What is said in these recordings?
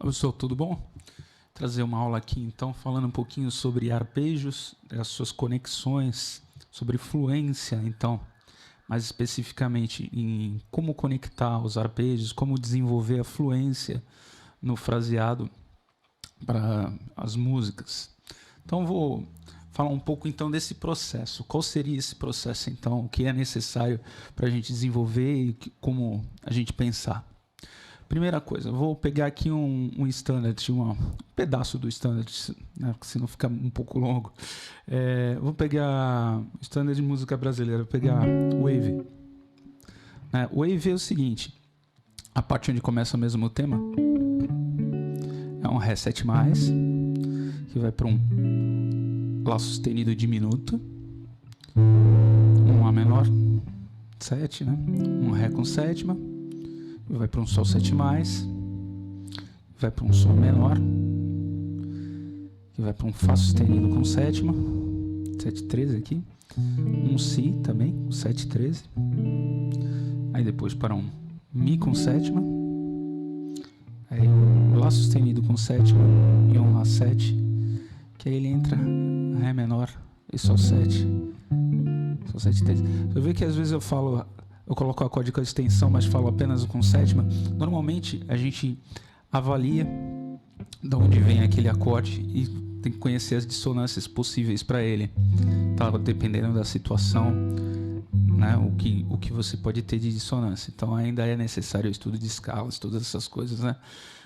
Professor, tudo bom? Trazer uma aula aqui, então, falando um pouquinho sobre arpejos, as suas conexões, sobre fluência, então, mais especificamente em como conectar os arpejos, como desenvolver a fluência no fraseado para as músicas. Então, vou falar um pouco, então, desse processo. Qual seria esse processo, então? O que é necessário para a gente desenvolver e como a gente pensar? Primeira coisa, vou pegar aqui um standard, um pedaço do standard, né, porque senão fica um pouco longo. Vou pegar o standard de música brasileira, vou pegar Wave. Wave é o seguinte, a parte onde começa mesmo o tema é um Ré 7+, que vai para um Lá sustenido diminuto, um Lá menor, 7, né? Um Ré com sétima, vai para um Sol 7+, vai para um Sol menor, que vai para um Fá sustenido com sétima, 7/13 aqui, um Si também, 7/13, aí depois para um Mi com sétima, aí um Lá sustenido com sétima e um Lá 7, que aí ele entra Ré menor e Sol 7, Sol 7/13. Você vê que às vezes eu coloco o acorde com a extensão, mas falo apenas com sétima. Normalmente a gente avalia de onde vem aquele acorde e tem que conhecer as dissonâncias possíveis para ele, tá? Dependendo da situação, né? O que você pode ter de dissonância. Então ainda é necessário o estudo de escalas, todas essas coisas, né?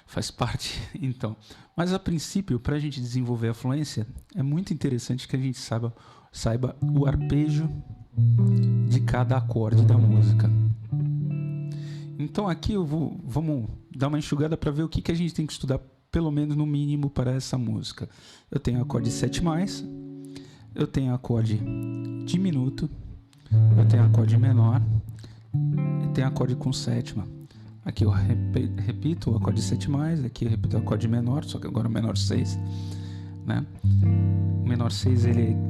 Faz parte, então. Mas a princípio, para a gente desenvolver a fluência, é muito interessante que a gente saiba o arpejo de cada acorde da música. Então aqui vamos dar uma enxugada para ver o que a gente tem que estudar, pelo menos no mínimo, para essa música. Eu tenho acorde 7+, eu tenho acorde diminuto, eu tenho acorde menor e tenho acorde com sétima. Aqui eu repito o acorde 7+, aqui eu repito o acorde menor, só que agora o menor 6, né? O menor 6,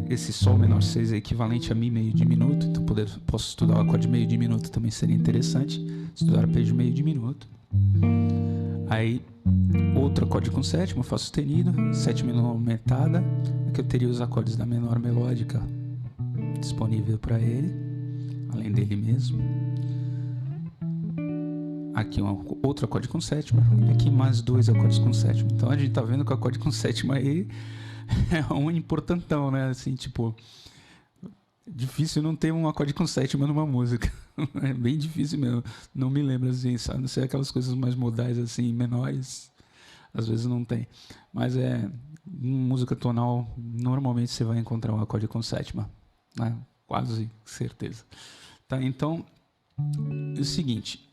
esse Sol menor 6 é equivalente a Mi meio diminuto, então posso estudar o acorde meio diminuto, também seria interessante, estudar arpejo meio diminuto. Aí, outro acorde com sétima, Fá sustenido, sétima aumentada, aqui eu teria os acordes da menor melódica disponível para ele, além dele mesmo. Aqui outro acorde com sétima, aqui mais 2 acordes com sétima. Então a gente tá vendo que o acorde com sétima aí é um importantão, né? Assim, tipo, difícil não ter um acorde com sétima numa música. É bem difícil mesmo. Não me lembro assim, a não ser aquelas coisas mais modais assim, menores, às vezes não tem. Mas em música tonal, normalmente você vai encontrar um acorde com sétima, né? Quase certeza. Tá? Então, é o seguinte,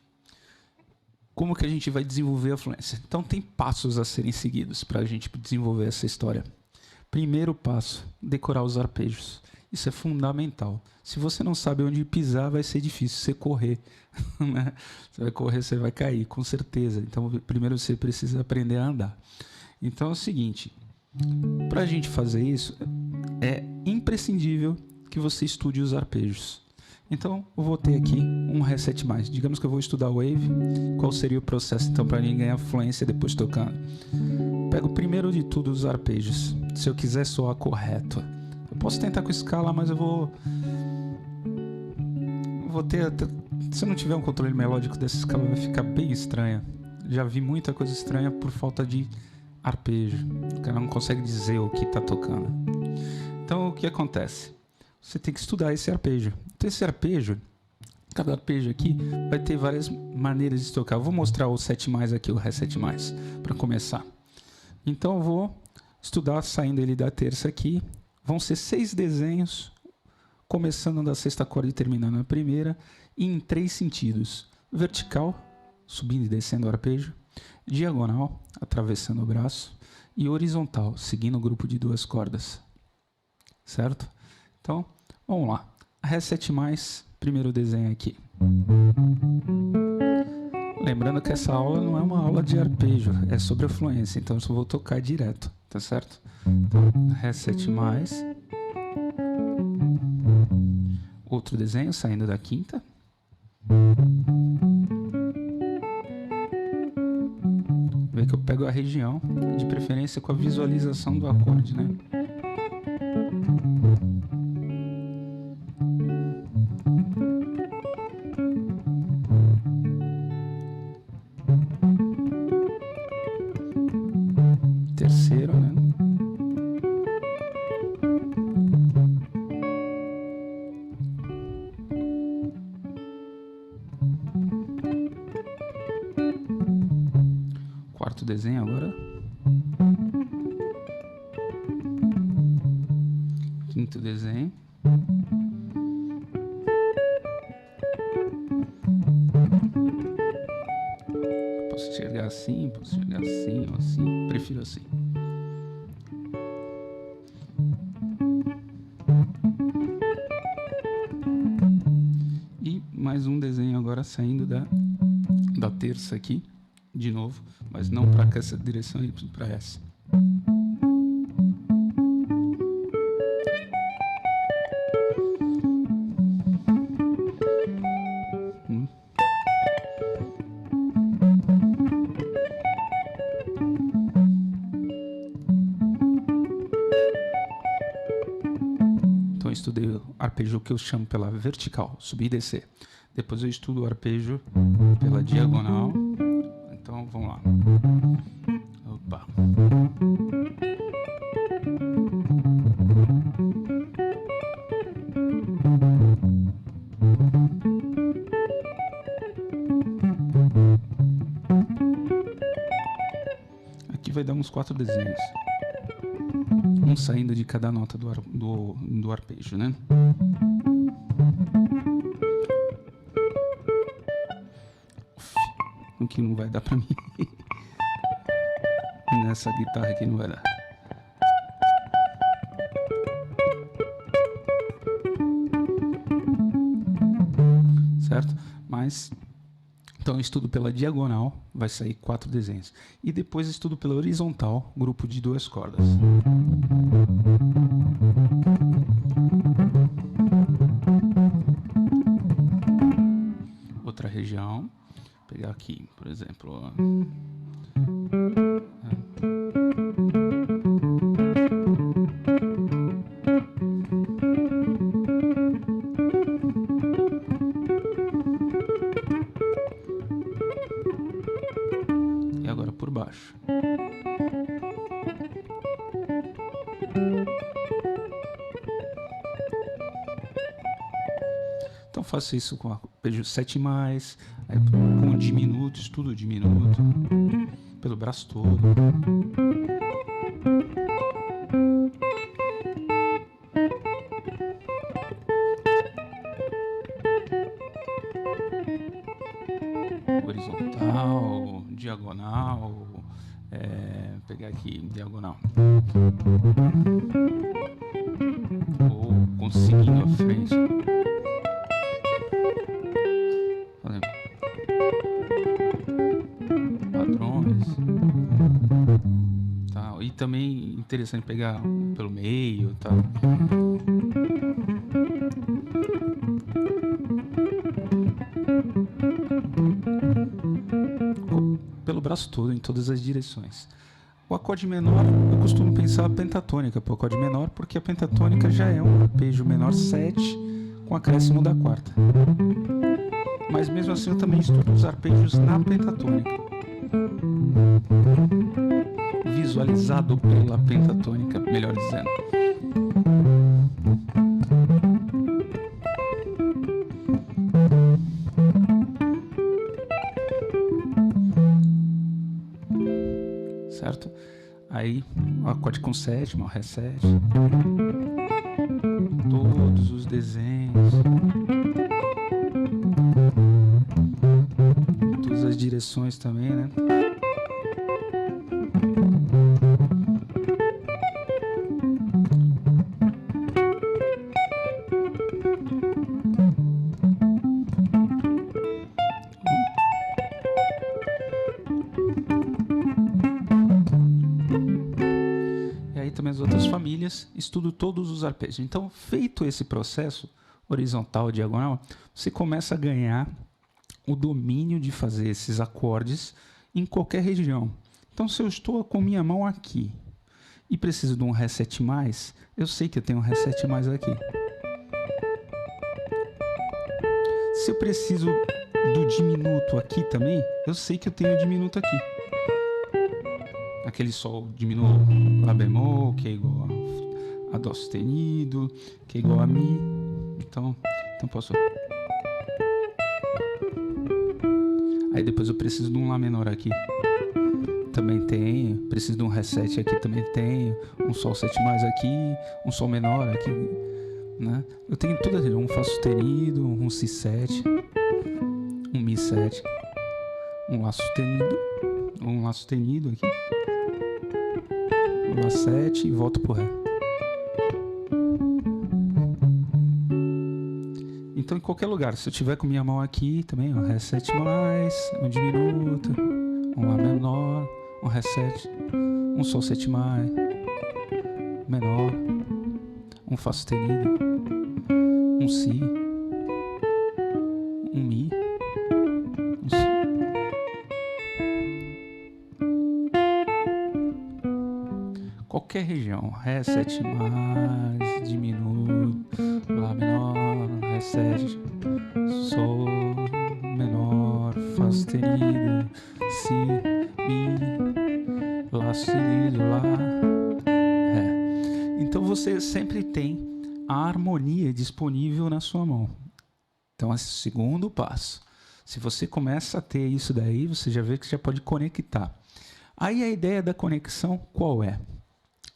como que a gente vai desenvolver a fluência? Então tem passos a serem seguidos para a gente desenvolver essa história. Primeiro passo, decorar os arpejos. Isso é fundamental. Se você não sabe onde pisar, vai ser difícil você correr, né? Você vai correr, você vai cair, com certeza. Então primeiro você precisa aprender a andar. Então é o seguinte, para a gente fazer isso, é imprescindível que você estude os arpejos. Então, eu vou ter aqui um Ré 7+. Digamos que eu vou estudar Wave. Qual seria o processo, então, para mim ganhar fluência depois tocando? Pego primeiro de tudo os arpejos. Se eu quiser soar correto. Eu posso tentar com escala, mas eu vou ter... Se eu não tiver um controle melódico dessa escala, vai ficar bem estranha. Já vi muita coisa estranha por falta de arpejo. O cara não consegue dizer o que está tocando. Então, o que acontece? Você tem que estudar esse arpejo. Então esse arpejo, cada arpejo aqui vai ter várias maneiras de tocar. Eu vou mostrar o 7+ aqui, o Ré 7+, para começar. Então eu vou estudar saindo ele da terça aqui. Vão ser 6 desenhos, começando da sexta corda e terminando na primeira, e em 3 sentidos. Vertical, subindo e descendo o arpejo. Diagonal, atravessando o braço. E horizontal, seguindo o grupo de 2 cordas. Certo? Então, vamos lá. Ré 7+, primeiro desenho aqui. Lembrando que essa aula não é uma aula de arpejo, é sobre a fluência, então eu só vou tocar direto, tá certo? Então, Ré 7+. Outro desenho saindo da quinta. Vê que eu pego a região, de preferência com a visualização do acorde, né? Terceiro, né? Quarto desenho agora. Quinto desenho. Posso enxergar assim, posso enxergar assim ou assim. Prefiro assim. E mais um desenho agora saindo da terça aqui. De novo, mas não para essa direção e para essa. Então eu estudei o arpejo que eu chamo pela vertical, subir e descer. Depois eu estudo o arpejo pela diagonal. Então, vamos lá. Opa. Aqui vai dar uns 4 desenhos. Um saindo de cada nota do arpejo, né? O que não vai dar pra mim. Nessa guitarra aqui não vai dar. Certo? Mas então eu estudo pela diagonal, vai sair 4 desenhos. E depois estudo pela horizontal, grupo de 2 cordas. Outra região. Vou pegar aqui, por exemplo. E agora por baixo. Então faço isso com arpejo 7+, aí com o diminuto, estudo o diminuto, pelo braço todo. Horizontal, diagonal, pegar aqui, diagonal. Ou conseguindo a frente. Padrões. Tá. E também interessante pegar pelo meio, tá? Pelo braço todo, em todas as direções. O acorde menor, eu costumo pensar a pentatônica para o acorde menor, porque a pentatônica já é um arpejo menor 7 com acréscimo da quarta. Mas mesmo assim eu também estudo os arpejos na pentatônica. Visualizado pela pentatônica, melhor dizendo. Certo? Aí, o acorde com sétima, o Ré7. Todos os desenhos. Todas as direções também, né? Também as outras famílias, estudo todos os arpejos. Então, feito esse processo horizontal, diagonal, você começa a ganhar o domínio de fazer esses acordes em qualquer região. Então, se eu estou com minha mão aqui e preciso de um reset mais, eu sei que eu tenho um reset mais aqui. Se eu preciso do diminuto aqui também, eu sei que eu tenho o diminuto aqui. Aquele sol diminuto, Lá bemol, que é igual a Dó sustenido, que é igual a Mi. Então posso... Aí depois eu preciso de um Lá menor aqui. Também tenho. Preciso de um reset aqui, também tenho. Um Sol 7 mais aqui, um Sol menor aqui, né? Eu tenho tudo aqui, um Fá sustenido, um Si7, um Mi7, um Lá sustenido aqui, um Lá 7 e volto pro Ré. Então, em qualquer lugar, se eu tiver com minha mão aqui também, um Ré 7 mais, um diminuto, um Lá menor, um Ré 7, um Sol 7 mais, menor, um Fá sustenido, um Si, um Mi, um Si. Qualquer região, Ré 7 mais, diminuto, Lá menor, Ré 7, Sol menor, Fá sustenido, Si, Mi, Lá sustenido, Lá, Ré. Então você sempre tem a harmonia disponível na sua mão. Então esse é o segundo passo. Se você começa a ter isso daí, você já vê que já pode conectar. Aí a ideia da conexão qual é?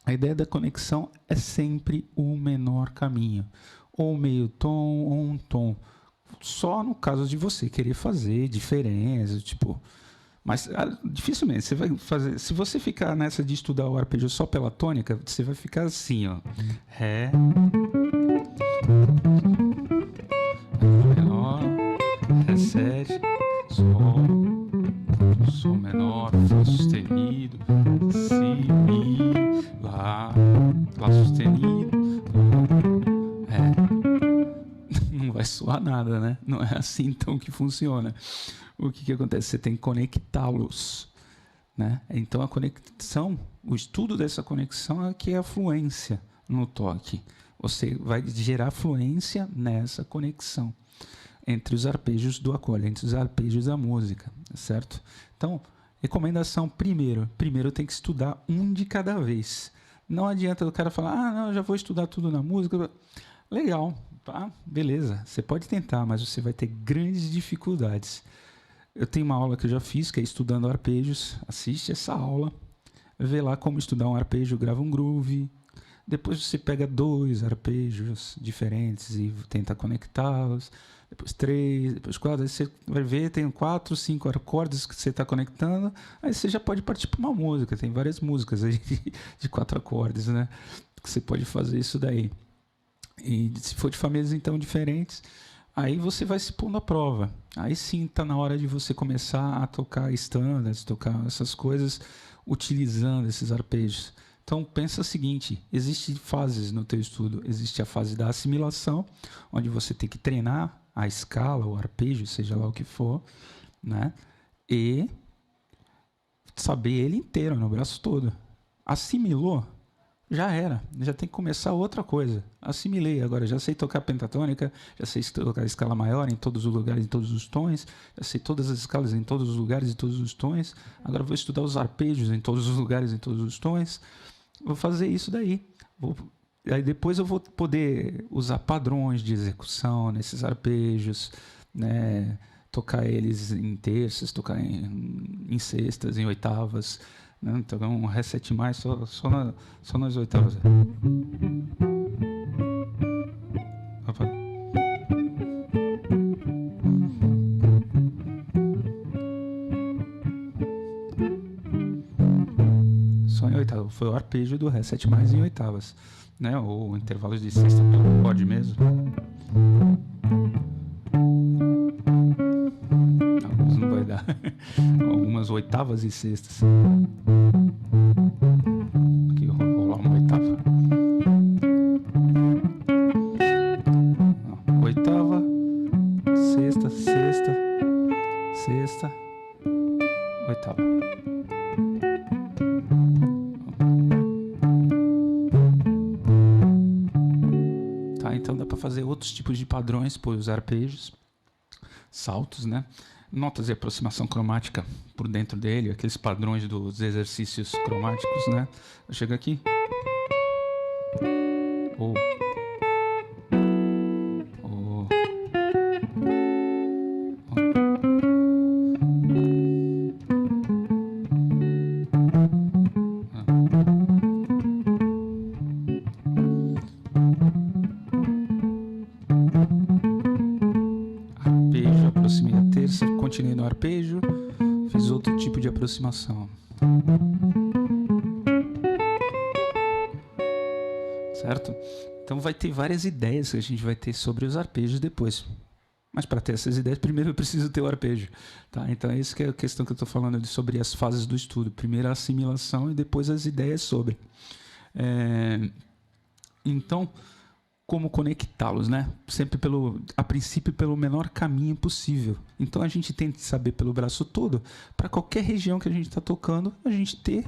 A ideia da conexão é sempre o menor caminho, ou meio tom, ou um tom. Só no caso de você querer fazer diferença, tipo... Mas dificilmente você vai fazer... Se você ficar nessa de estudar o arpejo só pela tônica, você vai ficar assim, ó. Ré... menor, Ré 7, Sol menor, Fá sustenido, Si, Mi, Lá sustenido, Ré. Não vai soar nada, né? Não é assim então que funciona. O que acontece? Você tem que conectá-los, né? Então a conexão, o estudo dessa conexão é que é a fluência no toque. Você vai gerar fluência nessa conexão entre os arpejos do acorde, entre os arpejos da música, certo? Então, recomendação primeiro tem que estudar um de cada vez. Não adianta o cara falar, não, eu já vou estudar tudo na música. Legal, tá? Beleza, você pode tentar, mas você vai ter grandes dificuldades. Eu tenho uma aula que eu já fiz, que é estudando arpejos. Assiste essa aula, vê lá como estudar um arpejo, grava um groove. Depois você pega 2 arpejos diferentes e tenta conectá-los. Depois 3, depois 4. Aí você vai ver, tem 4, 5 acordes que você está conectando. Aí você já pode partir para uma música. Tem várias músicas aí de 4 acordes, né? Que você pode fazer isso daí. E se for de famílias então diferentes, aí você vai se pondo à prova. Aí sim está na hora de você começar a tocar standards, tocar essas coisas utilizando esses arpejos. Então pensa o seguinte, existem fases no teu estudo. Existe a fase da assimilação, onde você tem que treinar a escala, o arpejo, seja lá o que for, né? E saber ele inteiro, no braço todo. Assimilou? Já era, já tem que começar outra coisa. Assimilei, agora já sei tocar pentatônica, já sei tocar a escala maior em todos os lugares, em todos os tons, já sei todas as escalas em todos os lugares, em todos os tons. Agora vou estudar os arpejos em todos os lugares, em todos os tons. Vou fazer isso daí. Aí depois eu vou poder usar padrões de execução nesses arpejos, né? Tocar eles em terças, tocar em sextas, em oitavas, né? Então um reset mais só nas oitavas. Opa. Só em oitavas. Foi o arpejo do reset mais em oitavas, né? Ou intervalos de sexta pelo acorde mesmo. Alguns não vai dar. Algumas oitavas e sextas. Aqui eu vou rolar uma oitava. Não, oitava, sexta, sexta, sexta, oitava. para fazer outros tipos de padrões, por os arpejos, saltos, né? Notas de aproximação cromática por dentro dele, aqueles padrões dos exercícios cromáticos, né? Eu chego aqui. Ou arpejo, aproximei a terça, continuei no arpejo, fiz outro tipo de aproximação. Certo? Então vai ter várias ideias que a gente vai ter sobre os arpejos depois. Mas para ter essas ideias, primeiro eu preciso ter o arpejo. Tá? Então é isso que é a questão que eu estou falando sobre as fases do estudo. Primeiro a assimilação e depois as ideias sobre. Então, como conectá-los, né? Sempre a princípio pelo menor caminho possível. Então a gente tenta saber pelo braço todo, para qualquer região que a gente está tocando, a gente ter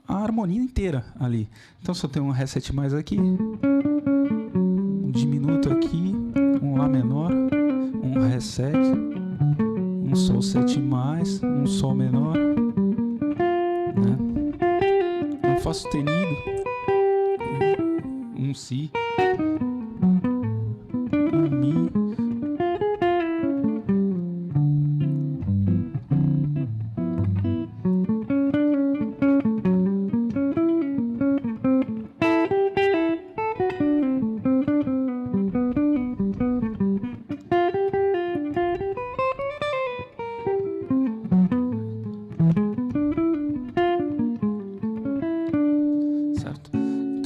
a harmonia inteira ali. Então se eu tenho um Ré 7 mais aqui, um diminuto aqui, um Lá menor, um Ré 7, um Sol 7 mais, um Sol menor, né? Um Fá sustenido, um Si, um Mi,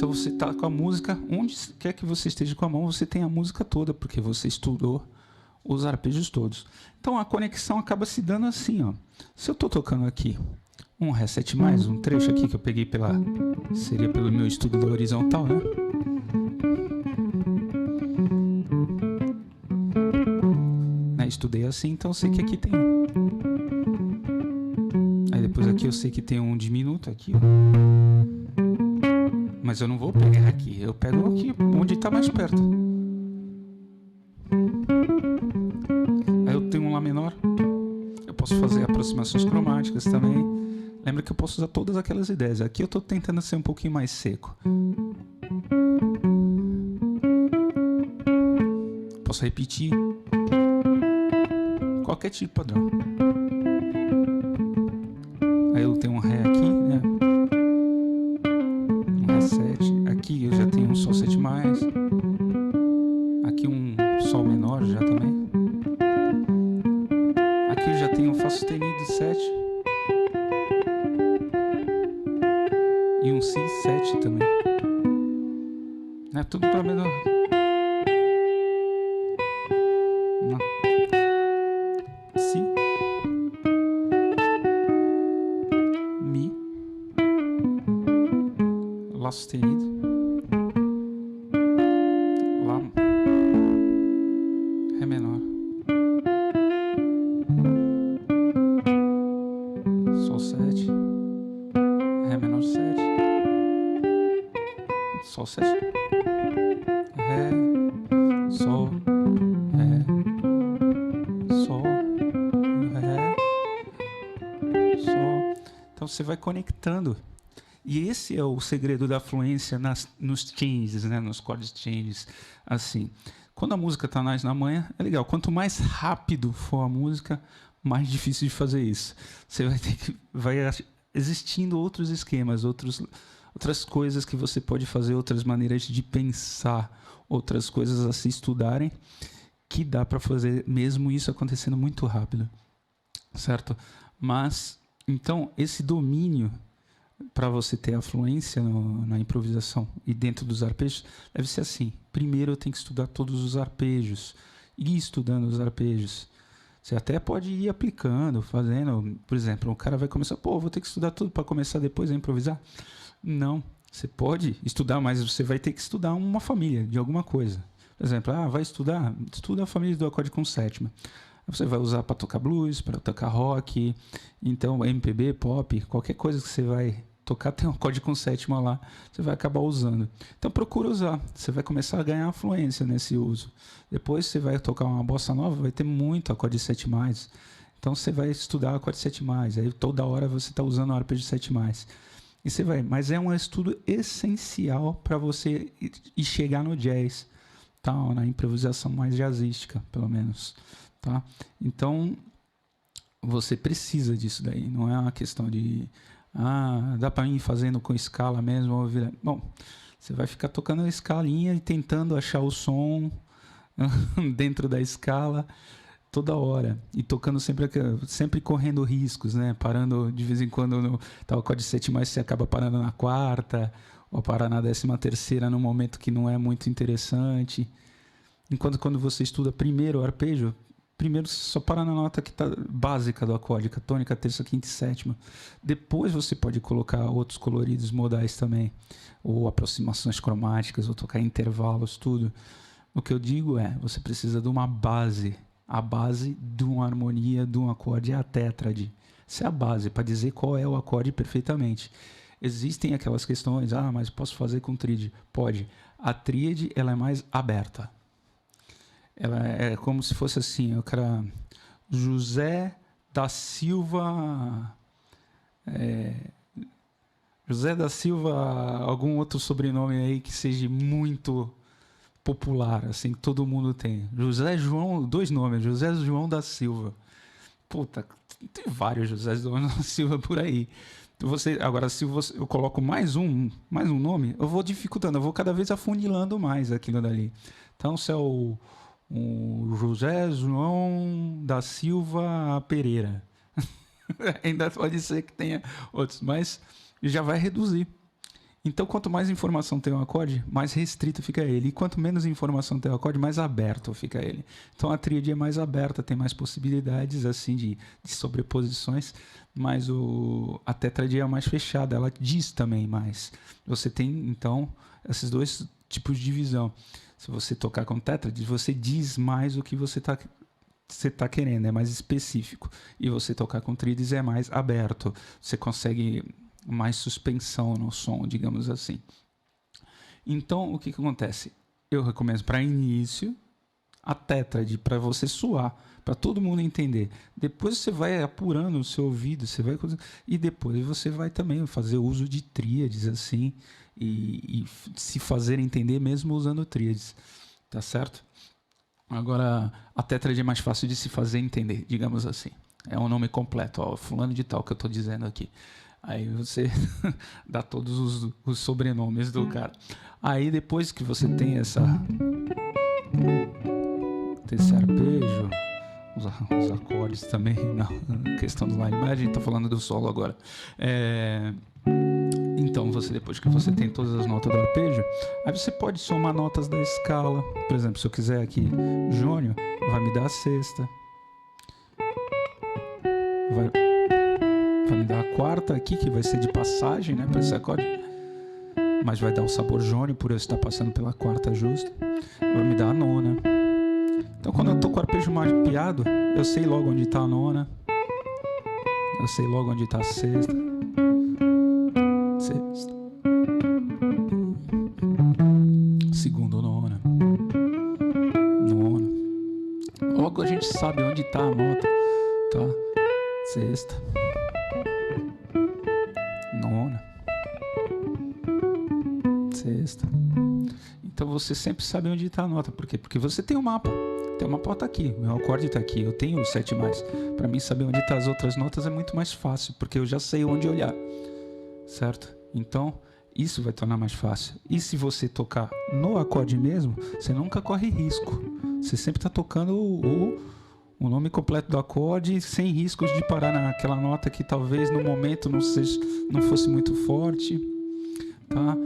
você está com a música, onde quer que você esteja com a mão, você tem a música toda, porque você estudou os arpejos todos. Então a conexão acaba se dando assim, ó. Se eu estou tocando aqui um Ré 7 mais, um trecho aqui que eu peguei seria pelo meu estudo da horizontal, né? Estudei assim, então eu sei que aqui tem um. Aí depois aqui eu sei que tem um diminuto aqui, ó. Mas eu não vou pegar aqui, eu pego aqui onde está mais perto. Aí eu tenho um Lá menor. Eu posso fazer aproximações cromáticas também. Lembra que eu posso usar todas aquelas ideias. Aqui eu estou tentando ser um pouquinho mais seco. Posso repetir. Qualquer tipo de padrão. Aí eu tenho um Ré aqui, né? Um Ré 7. Aqui eu já tenho um Sol 7 mais. Aqui um Sol menor já também. Aqui eu já tenho um Fá sustenido 7. E um Si 7 também. É tudo para menor. Não. Si, Mi, Lá sustenido, Lá, Ré menor, Sol 7, Ré menor 7, Sol 7, Ré, Sol, Ré, Sol, Ré, Sol. Então você vai conectando. E esse é o segredo da fluência nos changes, né? Nos chord changes. Assim, quando a música está mais na manhã, é legal. Quanto mais rápido for a música, mais difícil de fazer isso. Você vai existindo outros esquemas, outras coisas que você pode fazer, outras maneiras de pensar, outras coisas a se estudarem, que dá para fazer mesmo isso acontecendo muito rápido, certo? Mas, então, esse domínio para você ter a fluência na improvisação e dentro dos arpejos, deve ser assim. Primeiro eu tenho que estudar todos os arpejos, ir estudando os arpejos. Você até pode ir aplicando, fazendo. Por exemplo, o cara vai começar, vou ter que estudar tudo para começar depois a improvisar? Não, você pode estudar, mas você vai ter que estudar uma família de alguma coisa. Por exemplo, estuda a família do acorde com sétima. Você vai usar para tocar blues, para tocar rock, então MPB, pop, qualquer coisa que você vai tocar, tem um acorde com sétima lá, você vai acabar usando. Então procura usar, você vai começar a ganhar fluência nesse uso. Depois você vai tocar uma bossa nova, vai ter muito acorde 7+. Então você vai estudar acorde 7+, aí toda hora você está usando o arpejo 7+. E você vai, mas é um estudo essencial para você ir chegar no jazz, tá? Na improvisação mais jazzística, pelo menos, tá? Então você precisa disso daí, não é uma questão de dá para ir fazendo com escala mesmo ou virar. Bom, você vai ficar tocando a escalinha e tentando achar o som dentro da escala toda hora e tocando sempre correndo riscos, né? Parando de vez em quando no acorde 7+, você acaba parando na quarta ou parar na 13ª num momento que não é muito interessante. Enquanto quando você estuda primeiro o arpejo, primeiro você só para na nota que tá básica do acorde, a tônica, terça, quinta e sétima. Depois você pode colocar outros coloridos modais também, ou aproximações cromáticas, ou tocar intervalos, tudo. O que eu digo é, você precisa de uma base. A base de uma harmonia, de um acorde é a tétrade. Essa é a base para dizer qual é o acorde perfeitamente. Existem aquelas questões, mas posso fazer com tríade? Pode. A tríade ela é mais aberta. Ela é como se fosse assim, o cara José da Silva, algum outro sobrenome aí que seja muito popular, assim, que todo mundo tem. José João, 2 nomes, José João da Silva. Puta, tem vários José João da Silva por aí. Agora, se eu coloco mais um nome, eu vou dificultando, eu vou cada vez afunilando mais aquilo dali. Então, se é o José João da Silva Pereira. Ainda pode ser que tenha outros, mas já vai reduzir. Então, quanto mais informação tem o acorde, mais restrito fica ele. E quanto menos informação tem o acorde, mais aberto fica ele. Então, a tríade é mais aberta, tem mais possibilidades assim de sobreposições, mas a tétrade é mais fechada, ela diz também mais. Você tem, então, esses 2 tipos de divisão. Se você tocar com tétrade, você diz mais o que você está querendo, é mais específico. E você tocar com tríades é mais aberto. Você consegue mais suspensão no som, digamos assim. Então, o que acontece? Eu recomendo para início a tétrade, para você suar, para todo mundo entender. Depois você vai apurando o seu ouvido, e depois você vai também fazer uso de tríades assim e se fazer entender mesmo usando tríades, tá certo? Agora, a tétrade é mais fácil de se fazer entender, digamos assim. É um nome completo, fulano de tal que eu estou dizendo aqui. Aí você dá todos os sobrenomes do cara. Aí depois que você tem esse arpejo, os acordes também, na questão do line, mas a gente tá falando do solo agora. Então, depois que você tem todas as notas do arpejo, aí você pode somar notas da escala. Por exemplo, se eu quiser aqui jônio, vai me dar a sexta. Vai me dar a quarta aqui, que vai ser de passagem, né, para esse acorde. Mas vai dar o sabor jônio por eu estar passando pela quarta justa. Vai me dar a nona. Então, quando eu tô com o arpejo mapeado, eu sei logo onde está a nona. Eu sei logo onde está a sexta. Segunda nona. Nona. Logo a gente sabe onde está a nota, tá? Sexta. Nona. Sexta. Então você sempre sabe onde está a nota. Por quê? Porque você tem o mapa. Tem o mapa, tá aqui. O meu acorde está aqui. Eu tenho o 7+. Para mim saber onde estão as outras notas é muito mais fácil, porque eu já sei onde olhar. Certo? Então, isso vai tornar mais fácil. E se você tocar no acorde mesmo, você nunca corre risco. Você sempre está tocando o nome completo do acorde, sem riscos de parar naquela nota que talvez no momento não fosse muito forte, tá?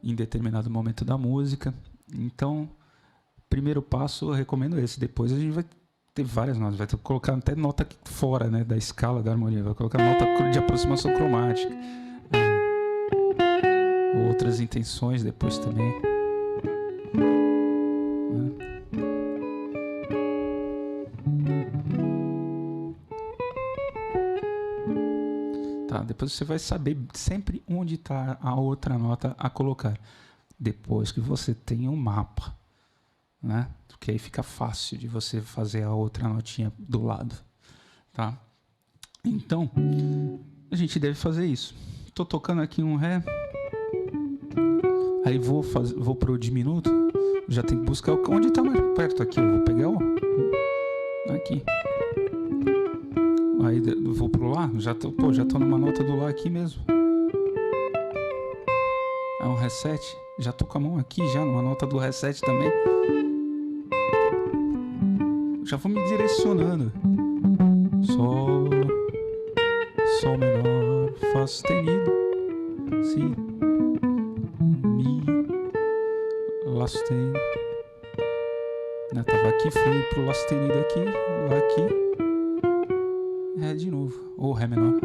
Em determinado momento da música. Então, primeiro passo eu recomendo esse. Depois a gente vai ter várias notas, vai colocar até nota fora, né, da escala da harmonia, vai colocar nota de aproximação cromática, outras intenções depois também. Tá, Depois você vai saber sempre onde está a outra nota a colocar. Depois que você tem um mapa, né? Porque aí fica fácil de você fazer a outra notinha do lado, tá? Então, a gente deve fazer isso. Tô tocando aqui um Ré. Aí vou pro diminuto. Já tem que buscar onde está mais perto aqui. Eu vou pegar o aqui. Aí vou pro Lá. Já tô numa nota do Lá aqui mesmo. É um Ré7. Já tô com a mão aqui já numa nota do Ré7 também. Já vou me direcionando. Sol menor, Fá sustenido, Si, Mi, Lá sustenido. Eu tava aqui, fui pro Lá sustenido aqui, Lá aqui, Ré de novo, ou Ré menor.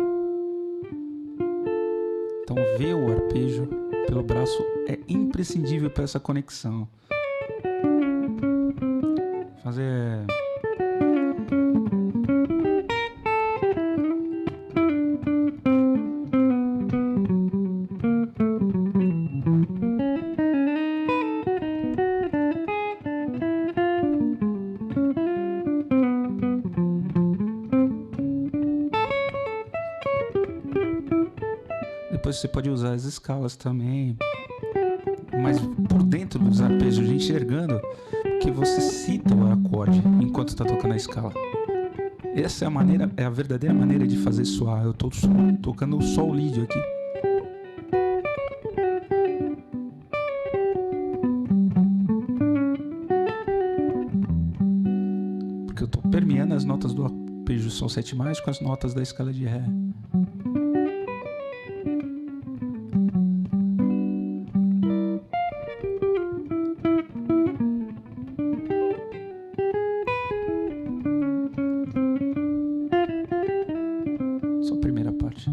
Então ver o arpejo pelo braço é imprescindível para essa conexão. Fazer... Depois você pode usar as escalas também, mas por dentro dos arpejos, enxergando que você cita o acorde enquanto está tocando a escala. Essa é a verdadeira maneira de fazer soar. Eu estou tocando só o lead aqui. Porque eu estou permeando as notas do arpejo Sol 7+ com as notas da escala de Ré. Só a primeira parte.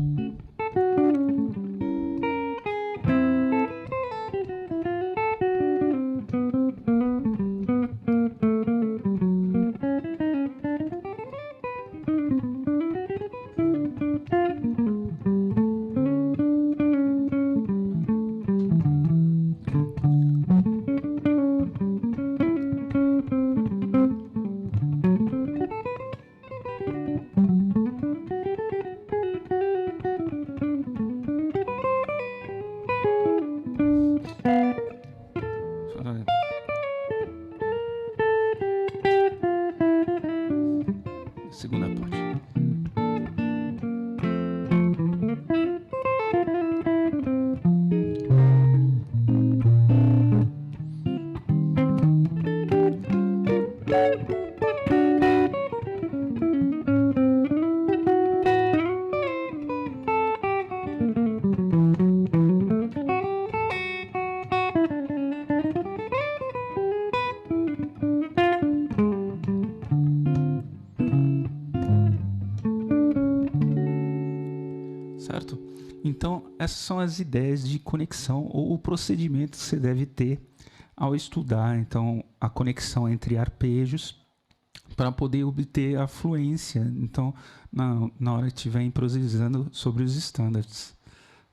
Segunda parte. Certo? Então, essas são as ideias de conexão ou o procedimento que você deve ter ao estudar, então, a conexão entre arpejos para poder obter a fluência, então, na hora que estiver improvisando sobre os standards.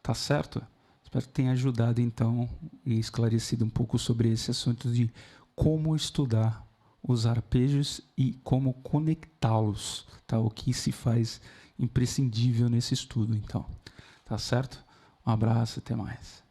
Tá certo? Espero que tenha ajudado, então, e esclarecido um pouco sobre esse assunto de como estudar os arpejos e como conectá-los, tá? O que se faz imprescindível nesse estudo, então. Tá certo? Um abraço, até mais.